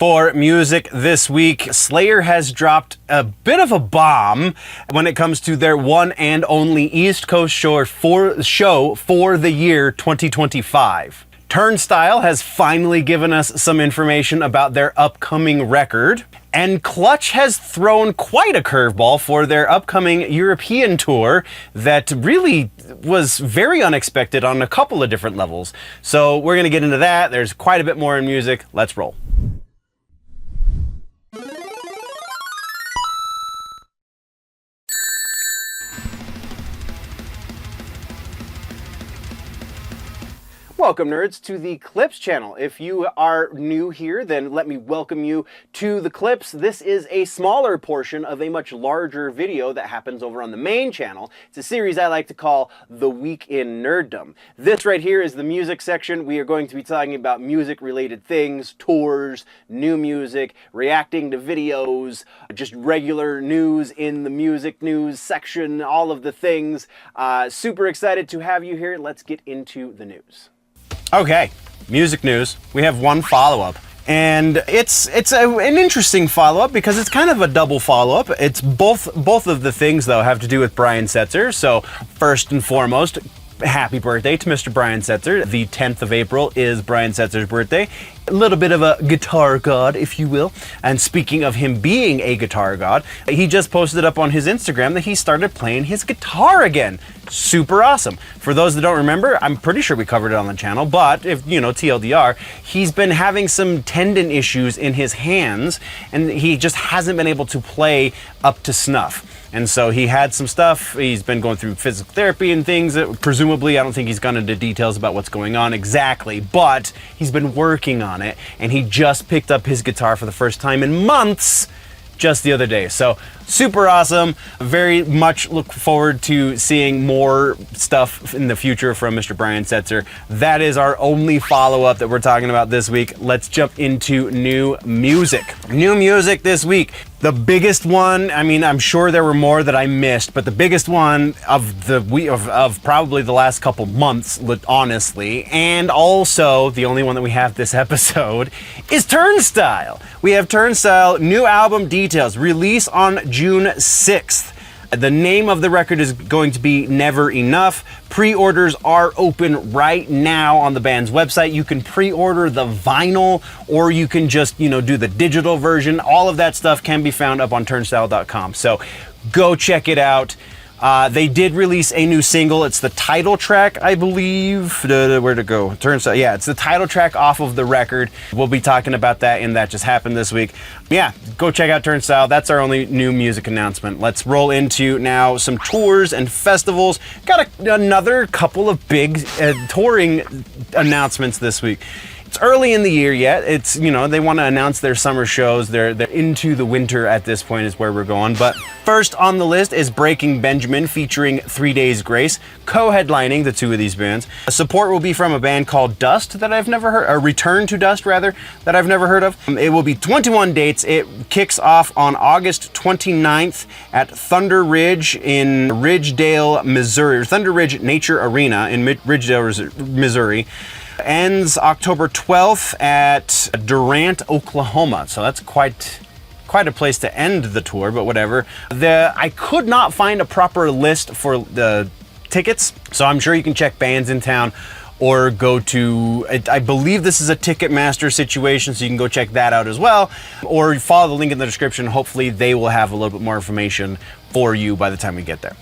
For music this week, Slayer has dropped a bit of a bomb when it comes to their one and only East Coast show for the year 2025. Turnstile has finally given us some information about their upcoming record, and Clutch has thrown quite a curveball for their upcoming European tour that really was very unexpected on a couple of different levels. So we're going to get into that. There's quite a bit more in music. Let's roll. Welcome, nerds, to the Clips channel. If you are new here, then let me welcome you to the Clips. This is a smaller portion of a much larger video that happens over on the main channel. It's a series I like to call The Week in Nerddom. This right here is the music section. We are going to be talking about music-related things, tours, new music, reacting to videos, just regular news in the music news section, all of the things. Super excited to have you here. Let's get into the news. Okay, music news. We have one follow-up, and it's an interesting follow-up because it's kind of a double follow-up. It's both of the things, though, have to do with Brian Setzer. So first and foremost, happy birthday to Mr. Brian Setzer. The 10th of April is Brian Setzer's birthday. A little bit of a guitar god, if you will. And speaking of him being a guitar god, he just posted up on his Instagram that he started playing his guitar again. Super awesome. For those that don't remember, I'm pretty sure we covered it on the channel, but if, you know, TLDR, he's been having some tendon issues in his hands, and he just hasn't been able to play up to snuff. And so he had some stuff. He's been going through physical therapy and things. Presumably, I don't think he's gone into details about what's going on exactly, but he's been working on it, and he just picked up his guitar for the first time in months just the other day. So super awesome. Very much look forward to seeing more stuff in the future from Mr. Brian Setzer. That is our only follow-up that we're talking about this week. Let's jump into new music. New music this week. The biggest one, I mean, I'm sure there were more that I missed, but the biggest one of probably the last couple months, honestly, and also the only one that we have this episode, is Turnstile. We have Turnstile, new album details, release on June 6th. The name of the record is going to be Never Enough. Pre-orders are open right now on the band's website. You can pre-order the vinyl, or you can just, do the digital version. All of that stuff can be found up on turnstile.com. So go check it out. They did release a new single. It's the title track, I believe. Where'd it go? Turnstile. Yeah, it's the title track off of the record. We'll be talking about that in That Just Happened this week. Yeah, go check out Turnstile. That's our only new music announcement. Let's roll into now some tours and festivals. Got another couple of big touring announcements this week. It's early in the year yet. It's, they want to announce their summer shows. They're into the winter at this point is where we're going. But first on the list is Breaking Benjamin featuring 3 Days Grace, co-headlining the two of these bands. Support will be from a band called Dust that I've never heard, or Return to Dust rather, that I've never heard of. It will be 21 dates. It kicks off on August 29th at Thunder Ridge in Ridgedale, Missouri, Thunder Ridge Nature Arena in Ridgedale, Missouri. Ends October 12th at Durant, Oklahoma. So that's quite a place to end the tour, but whatever. I could not find a proper list for the tickets, so I'm sure you can check bands in town or go to, I believe this is a Ticketmaster situation, so you can go check that out as well, or follow the link in the description. Hopefully they will have a little bit more information for you by the time we get there.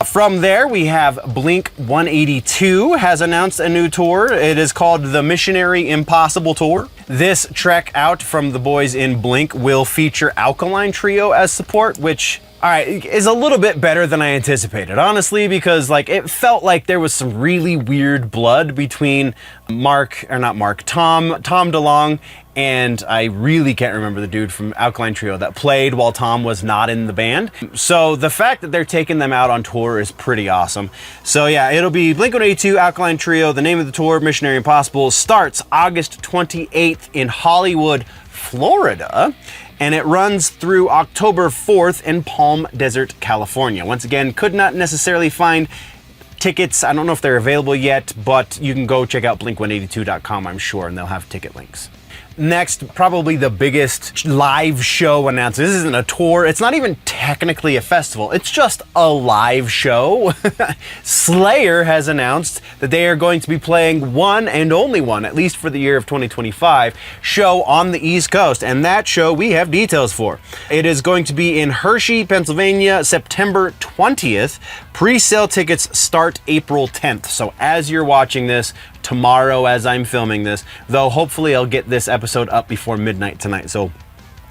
From there, we have Blink 182 has announced a new tour. It is called the Missionary Impossible Tour. This trek out from the boys in Blink will feature Alkaline Trio as support, which, all right, is a little bit better than I anticipated, honestly, because it felt like there was some really weird blood between Tom DeLonge, and I really can't remember the dude from Alkaline Trio that played while Tom was not in the band. So the fact that they're taking them out on tour is pretty awesome. So yeah, it'll be Blink-182, Alkaline Trio. The name of the tour, Missionary Impossible, starts August 28th in Hollywood, Florida, and it runs through October 4th in Palm Desert, California. Once again, could not necessarily find tickets. I don't know if they're available yet, but you can go check out blink182.com, I'm sure, and they'll have ticket links. Next, probably the biggest live show announcement. This isn't a tour. It's not even technically a festival. It's just a live show. Slayer has announced that they are going to be playing one and only one, at least for the year of 2025, show on the East Coast. And that show we have details for. It is going to be in Hershey, Pennsylvania, September 20th. Pre-sale tickets start April 10th. So as you're watching this, tomorrow as I'm filming this, though hopefully I'll get this episode up before midnight tonight. So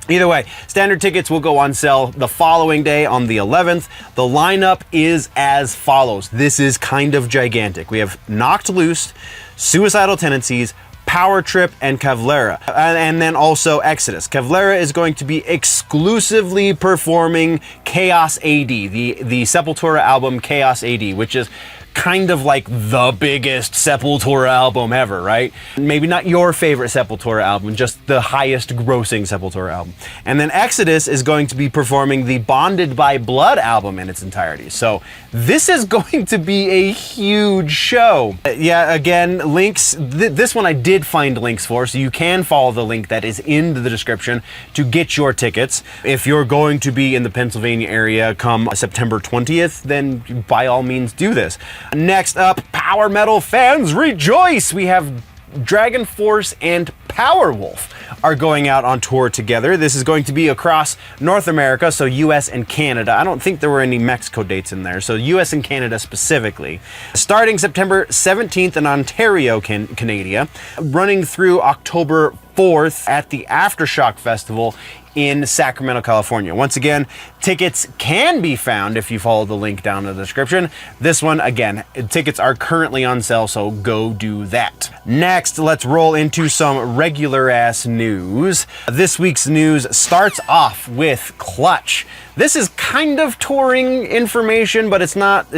either way, standard tickets will go on sale the following day on the 11th. The lineup is as follows. This is kind of gigantic. We have Knocked Loose, Suicidal Tendencies, Power Trip, and CAVALERA, and then also Exodus. CAVALERA is going to be exclusively performing Chaos AD, the Sepultura album Chaos AD, which is kind of like the biggest Sepultura album ever, right? Maybe not your favorite Sepultura album, just the highest grossing Sepultura album. And then Exodus is going to be performing the Bonded by Blood album in its entirety. So this is going to be a huge show. Yeah, again, links, this one I did find links for, so you can follow the link that is in the description to get your tickets. If you're going to be in the Pennsylvania area come September 20th, then by all means do this. Next up, power metal fans rejoice! We have Dragon Force and Powerwolf are going out on tour together. This is going to be across North America, so US and Canada. I don't think there were any Mexico dates in there, so US and Canada specifically. Starting September 17th in Ontario, Canada, running through October 4th at the Aftershock Festival in Sacramento, California. Once again, tickets can be found if you follow the link down in the description. This one, again, tickets are currently on sale, so go do that. Next, let's roll into some regular ass news. This week's news starts off with Clutch. This is kind of touring information, but it's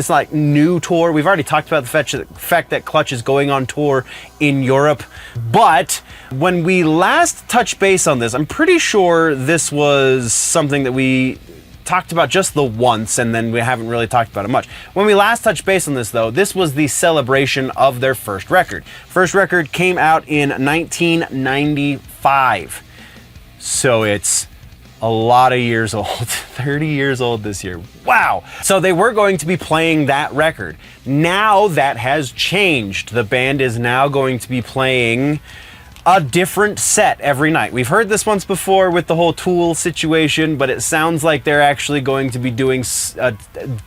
like new tour. We've already talked about the fact that Clutch is going on tour in Europe, but when we last touched base on this, I'm pretty sure this was something that we talked about just the once, and then we haven't really talked about it much. When we last touched base on this, though, this was the celebration of their first record. First record came out in 1995. So it's a lot of years old, 30 years old this year. Wow. So they were going to be playing that record. Now that has changed. The band is now going to be playing a different set every night. We've heard this once before with the whole Tool situation, but it sounds like they're actually going to be doing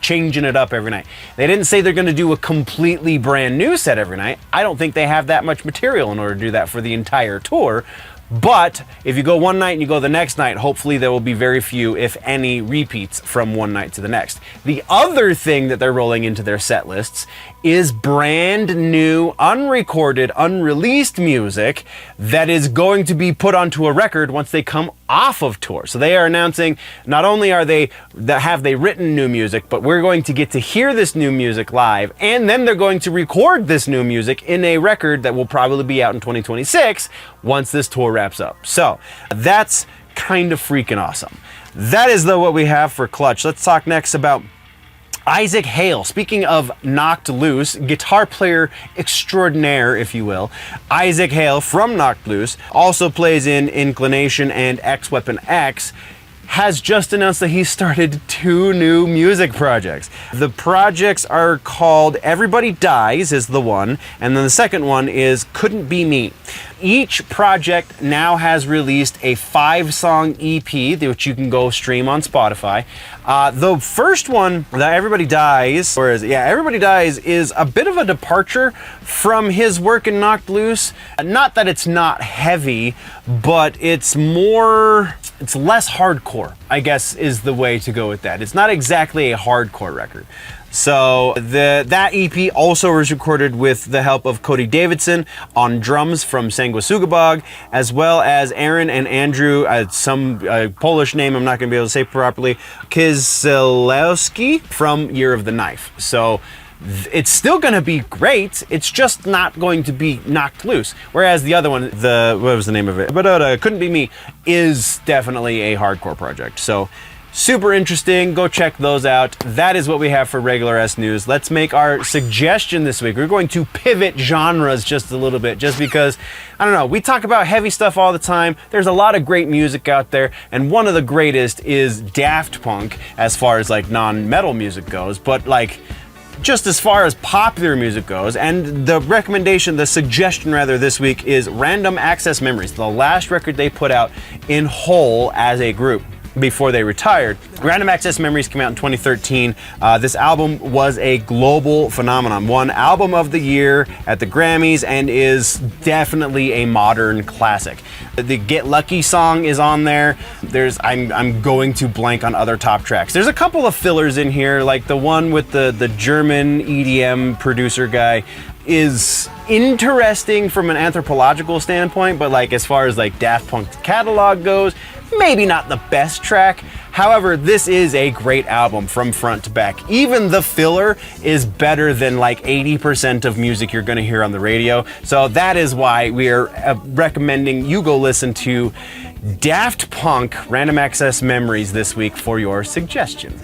changing it up every night. They didn't say they're going to do a completely brand new set every night. I don't think they have that much material in order to do that for the entire tour. But if you go one night and you go the next night, hopefully there will be very few, if any, repeats from one night to the next. The other thing that they're rolling into their set lists is brand new, unrecorded, unreleased music that is going to be put onto a record once they come off of tour. So they are announcing, not only have they written new music, but we're going to get to hear this new music live, and then they're going to record this new music in a record that will probably be out in 2026 once this tour wraps up. So that's kind of freaking awesome. That is though what we have for Clutch. Let's talk next about Isaac Hale. Speaking of Knocked Loose, guitar player extraordinaire, if you will, Isaac Hale from Knocked Loose also plays in Inclination and X Weapon X, has just announced that he started 2 new music projects. The projects are called Everybody Dies is the one, and then the second one is Couldn't Be Me. Each project now has released a 5-song EP, which you can go stream on Spotify. The first one, that Everybody Dies, Everybody Dies is a bit of a departure from his work in Knocked Loose. Not that it's not heavy, but it's less hardcore, I guess is the way to go with that. It's not exactly a hardcore record. So that EP also was recorded with the help of Cody Davidson on drums from Sanguisugabog, as well as Aaron and Andrew, some Polish name I'm not going to be able to say properly, Kieselowski from Year of the Knife. So it's still going to be great. It's just not going to be Knocked Loose. Whereas the other one, what was the name of it? But Couldn't Be Me, is definitely a hardcore project. So Super interesting. Go check those out. That is what we have for regular S news. Let's make our suggestion this week. We're going to pivot genres just a little bit, just because, I don't know, we talk about heavy stuff all the time. There's a lot of great music out there, and one of the greatest is Daft Punk as far as like non-metal music goes, but like just as far as popular music goes. And the recommendation, the suggestion rather, this week is Random Access Memories, the last record they put out in whole as a group before they retired. Random Access Memories came out in 2013. This album was a global phenomenon. Won Album of the Year at the Grammys and is definitely a modern classic. The Get Lucky song is on there. I'm going to blank on other top tracks. There's a couple of fillers in here, like the one with the German EDM producer guy is interesting from an anthropological standpoint, but like as far as like Daft Punk's catalog goes, maybe not the best track. However, this is a great album from front to back. Even the filler is better than like 80% of music you're gonna hear on the radio. So that is why we are recommending you go listen to Daft Punk Random Access Memories this week for your suggestion.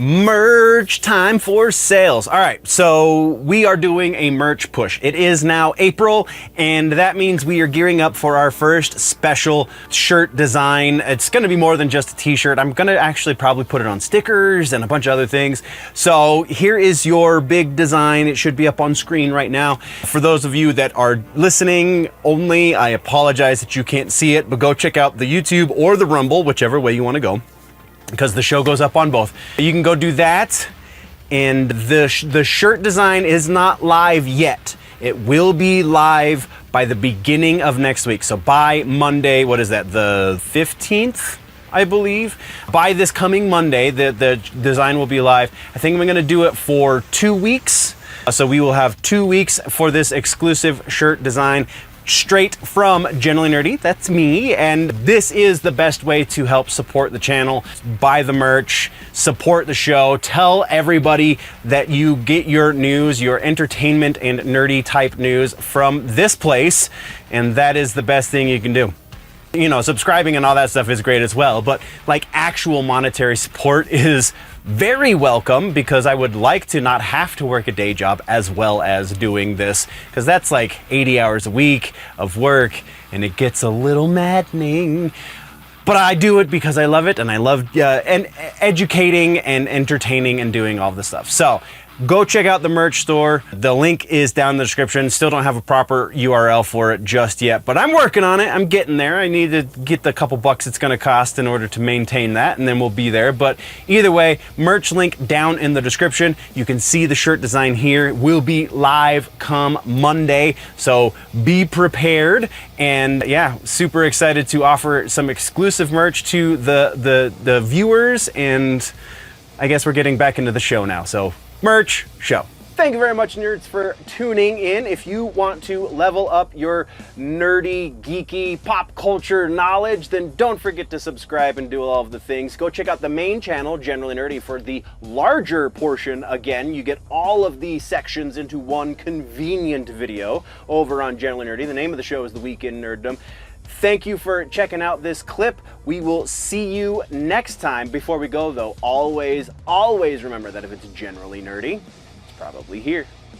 Merch time for sales. All right, so we are doing a merch push. It is now April, and that means we are gearing up for our first special shirt design. It's gonna be more than just a t-shirt. I'm gonna actually probably put it on stickers and a bunch of other things. So here is your big design. It should be up on screen right now. For those of you that are listening only, I apologize that you can't see it, but go check out the YouTube or the Rumble, whichever way you wanna go, because the show goes up on both. You can go do that, and the shirt design is not live yet. It will be live by the beginning of next week. So by Monday, what is that, the 15th, I believe? By this coming Monday, the design will be live. I think I'm gonna do it for 2 weeks. So we will have 2 weeks for this exclusive shirt design, straight from Generally Nerdy, that's me, and this is the best way to help support the channel. Buy the merch, support the show, tell everybody that you get your news, your entertainment and nerdy type news from this place, and that is the best thing you can do. You know, subscribing and all that stuff is great as well, but like actual monetary support is very welcome, because I would like to not have to work a day job as well as doing this, because that's like 80 hours a week of work and it gets a little maddening. But I do it because I love it, and I love and educating and entertaining and doing all this stuff. So go check out the merch store. The link is down in the description. Still don't have a proper URL for it just yet, but I'm working on it. I'm getting there. I need to get the couple bucks it's gonna cost in order to maintain that, and then we'll be there. But either way, merch link down in the description. You can see the shirt design here. It will be live come Monday, so be prepared. And yeah, super excited to offer some exclusive merch to the viewers, and I guess we're getting back into the show now, so merch show. Thank you very much, nerds, for tuning in. If you want to level up your nerdy, geeky, pop culture knowledge, then don't forget to subscribe and do all of the things. Go check out the main channel, Generally Nerdy, for the larger portion. Again, you get all of the sections into one convenient video over on Generally Nerdy. The name of the show is The Week in Nerddom. Thank you for checking out this clip. We will see you next time. Before we go though, always remember that if it's generally nerdy, it's probably here.